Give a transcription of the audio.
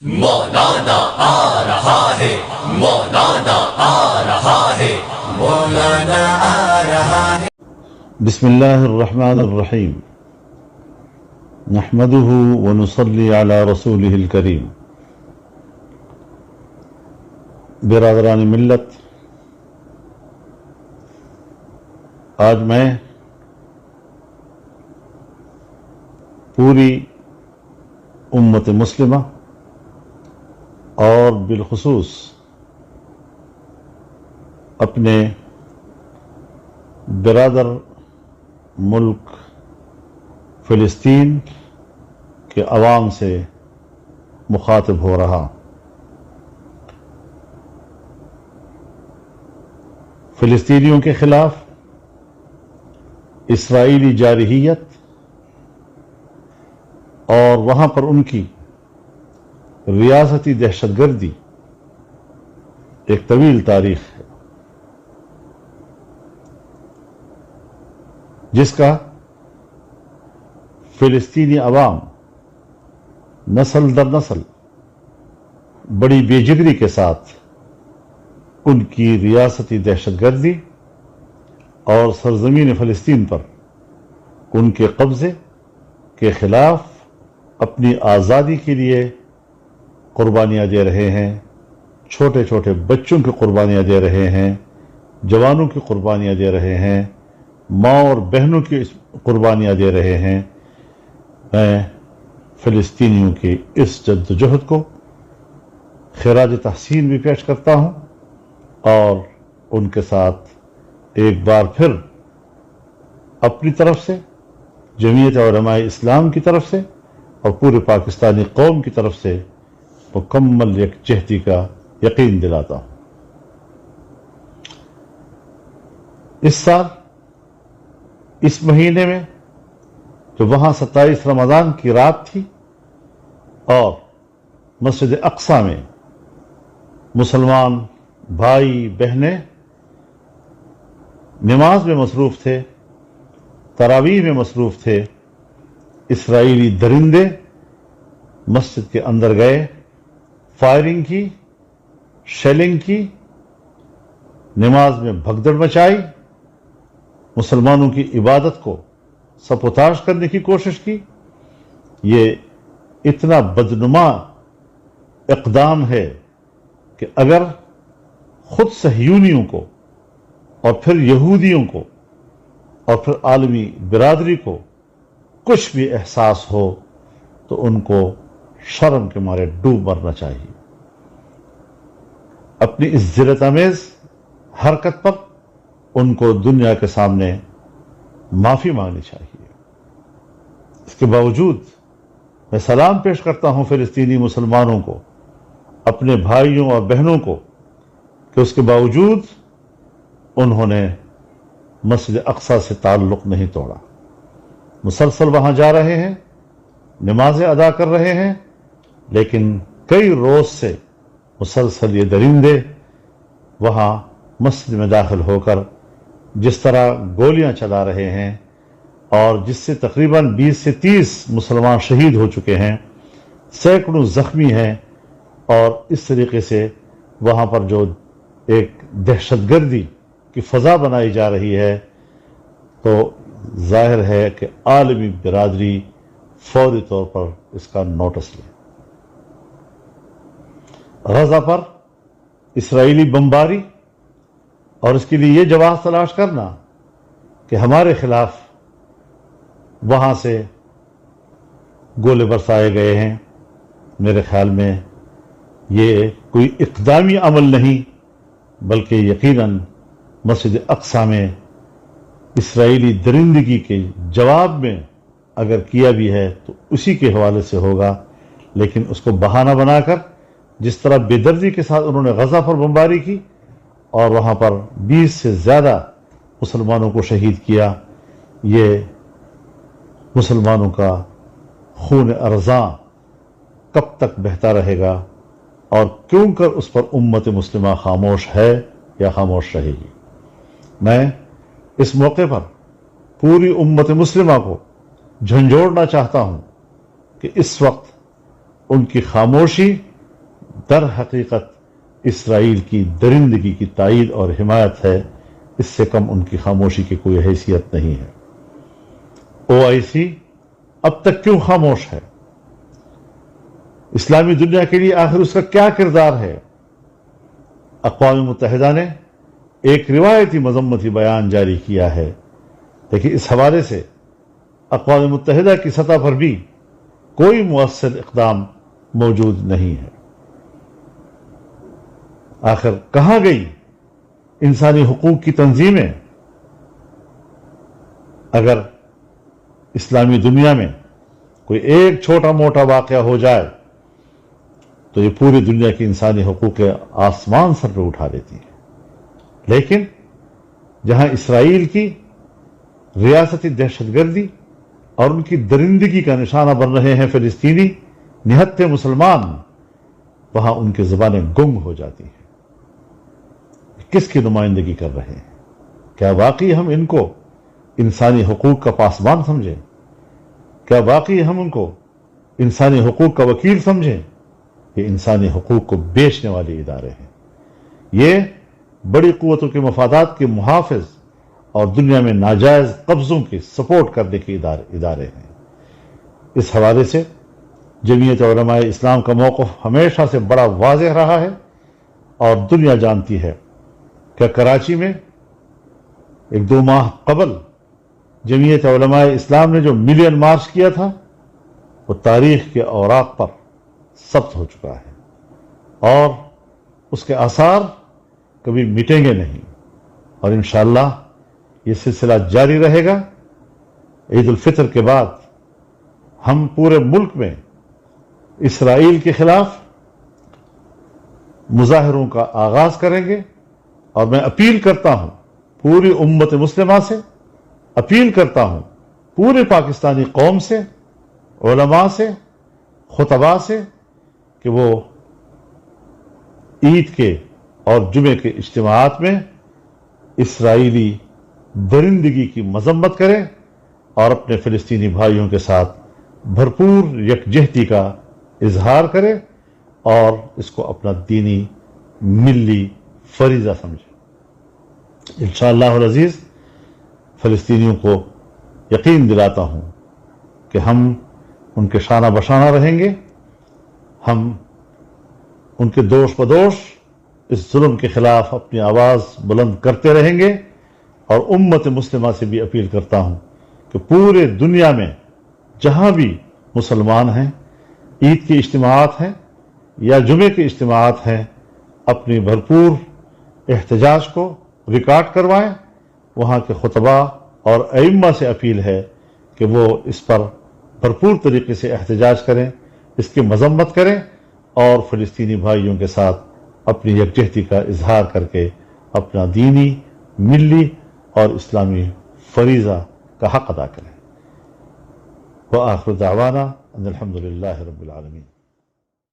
مولانا آ رہا ہے، مولانا آ رہا ہے، مولانا آ رہا ہے۔ بسم اللہ الرحمن الرحیم، نحمده ونصلی علی رسولہ الکریم۔ برادران ملت، آج میں پوری امت مسلمہ اور بالخصوص اپنے برادر ملک فلسطین کے عوام سے مخاطب ہو رہا۔ فلسطینیوں کے خلاف اسرائیلی جارحیت اور وہاں پر ان کی ریاستی دہشت گردی ایک طویل تاریخ ہے، جس کا فلسطینی عوام نسل در نسل بڑی بے جگری کے ساتھ ان کی ریاستی دہشت گردی اور سرزمین فلسطین پر ان کے قبضے کے خلاف اپنی آزادی کے لیے قربانیاں دے رہے ہیں، چھوٹے چھوٹے بچوں کی قربانیاں دے رہے ہیں، جوانوں کی قربانیاں دے رہے ہیں، ماں اور بہنوں کی قربانیاں دے رہے ہیں۔ میں فلسطینیوں کی اس جدوجہد کو خراج تحسین بھی پیش کرتا ہوں اور ان کے ساتھ ایک بار پھر اپنی طرف سے، جمعیت علماء اسلام کی طرف سے اور پورے پاکستانی قوم کی طرف سے مکمل یکجہتی کا یقین دلاتا ہوں۔ اس سال اس مہینے میں جو وہاں 27 رمضان کی رات تھی اور مسجد اقصی میں مسلمان بھائی بہنیں نماز میں مصروف تھے، تراویح میں مصروف تھے، اسرائیلی درندے مسجد کے اندر گئے، فائرنگ کی، شیلنگ کی، نماز میں بھگدڑ مچائی، مسلمانوں کی عبادت کو سبوتاژ کرنے کی کوشش کی۔ یہ اتنا بدنما اقدام ہے کہ اگر خود صہیونیوں کو اور پھر یہودیوں کو اور پھر عالمی برادری کو کچھ بھی احساس ہو تو ان کو شرم کے مارے ڈوب مرنا چاہیے۔ اپنی اس ذلت آمیز حرکت پر ان کو دنیا کے سامنے معافی مانگنی چاہیے۔ اس کے باوجود میں سلام پیش کرتا ہوں فلسطینی مسلمانوں کو، اپنے بھائیوں اور بہنوں کو، کہ اس کے باوجود انہوں نے مسجد اقصی سے تعلق نہیں توڑا، مسلسل وہاں جا رہے ہیں، نمازیں ادا کر رہے ہیں، لیکن کئی روز سے مسلسل یہ درندے وہاں مسجد میں داخل ہو کر جس طرح گولیاں چلا رہے ہیں اور جس سے تقریباً 20 سے 30 مسلمان شہید ہو چکے ہیں، سینکڑوں زخمی ہیں، اور اس طریقے سے وہاں پر جو ایک دہشت گردی کی فضا بنائی جا رہی ہے، تو ظاہر ہے کہ عالمی برادری فوری طور پر اس کا نوٹس لے۔ غزہ پر اسرائیلی بمباری اور اس کے لیے یہ جواز تلاش کرنا کہ ہمارے خلاف وہاں سے گولے برسائے گئے ہیں، میرے خیال میں یہ کوئی اقدامی عمل نہیں، بلکہ یقیناً مسجد اقصی میں اسرائیلی درندگی کے جواب میں اگر کیا بھی ہے تو اسی کے حوالے سے ہوگا، لیکن اس کو بہانہ بنا کر جس طرح بے دردی کے ساتھ انہوں نے غزہ پر بمباری کی اور وہاں پر 20 سے زیادہ مسلمانوں کو شہید کیا، یہ مسلمانوں کا خون ارزاں کب تک بہتا رہے گا اور کیوں کر اس پر امت مسلمہ خاموش ہے یا خاموش رہے گی؟ میں اس موقع پر پوری امت مسلمہ کو جھنجھوڑنا چاہتا ہوں کہ اس وقت ان کی خاموشی در حقیقت اسرائیل کی درندگی کی تائید اور حمایت ہے، اس سے کم ان کی خاموشی کی کوئی حیثیت نہیں ہے۔ OIC اب تک کیوں خاموش ہے؟ اسلامی دنیا کے لیے آخر اس کا کیا کردار ہے؟ اقوام متحدہ نے ایک روایتی مذمتی بیان جاری کیا ہے، لیکن اس حوالے سے اقوام متحدہ کی سطح پر بھی کوئی مؤثر اقدام موجود نہیں ہے۔ آخر کہاں گئی انسانی حقوق کی تنظیمیں؟ اگر اسلامی دنیا میں کوئی ایک چھوٹا موٹا واقعہ ہو جائے تو یہ پوری دنیا کی انسانی حقوق کے آسمان سر پہ اٹھا لیتی ہے، لیکن جہاں اسرائیل کی ریاستی دہشت گردی اور ان کی درندگی کا نشانہ بن رہے ہیں فلسطینی نہتے مسلمان، وہاں ان کی زبانیں گنگ ہو جاتی ہیں۔ کس کی نمائندگی کر رہے ہیں؟ کیا واقعی ہم ان کو انسانی حقوق کا پاسبان سمجھیں؟ کیا واقعی ہم ان کو انسانی حقوق کا وکیل سمجھیں؟ یہ انسانی حقوق کو بیچنے والے ادارے ہیں، یہ بڑی قوتوں کے مفادات کے محافظ اور دنیا میں ناجائز قبضوں کی سپورٹ کرنے کے ادارے ہیں۔ اس حوالے سے جمعیت علماء اسلام کا موقف ہمیشہ سے بڑا واضح رہا ہے، اور دنیا جانتی ہے کہ کراچی میں 1-2 ماہ قبل جمعیت علماء اسلام نے جو ملین مارچ کیا تھا وہ تاریخ کے اوراق پر ثبت ہو چکا ہے، اور اس کے آثار کبھی مٹیں گے نہیں، اور انشاءاللہ یہ سلسلہ جاری رہے گا۔ عید الفطر کے بعد ہم پورے ملک میں اسرائیل کے خلاف مظاہروں کا آغاز کریں گے، اور میں اپیل کرتا ہوں پوری امت مسلمہ سے، اپیل کرتا ہوں پورے پاکستانی قوم سے، علماء سے، خطباء سے، کہ وہ عید کے اور جمعے کے اجتماعات میں اسرائیلی درندگی کی مذمت کریں اور اپنے فلسطینی بھائیوں کے ساتھ بھرپور یکجہتی کا اظہار کریں، اور اس کو اپنا دینی ملی فریضہ سمجھیں۔ انشاءاللہ العزیز فلسطینیوں کو یقین دلاتا ہوں کہ ہم ان کے شانہ بشانہ رہیں گے، ہم ان کے دوش بدوش اس ظلم کے خلاف اپنی آواز بلند کرتے رہیں گے، اور امت مسلمہ سے بھی اپیل کرتا ہوں کہ پورے دنیا میں جہاں بھی مسلمان ہیں، عید کے اجتماعات ہیں یا جمعے کے اجتماعات ہیں، اپنی بھرپور احتجاج کو ریکارڈ کروائیں۔ وہاں کے خطباء اور ائمہ سے اپیل ہے کہ وہ اس پر بھرپور طریقے سے احتجاج کریں، اس کی مذمت کریں، اور فلسطینی بھائیوں کے ساتھ اپنی یکجہتی کا اظہار کر کے اپنا دینی، ملی اور اسلامی فریضہ کا حق ادا کریں۔ وآخر دعوانا ان الحمد للہ رب العالمین۔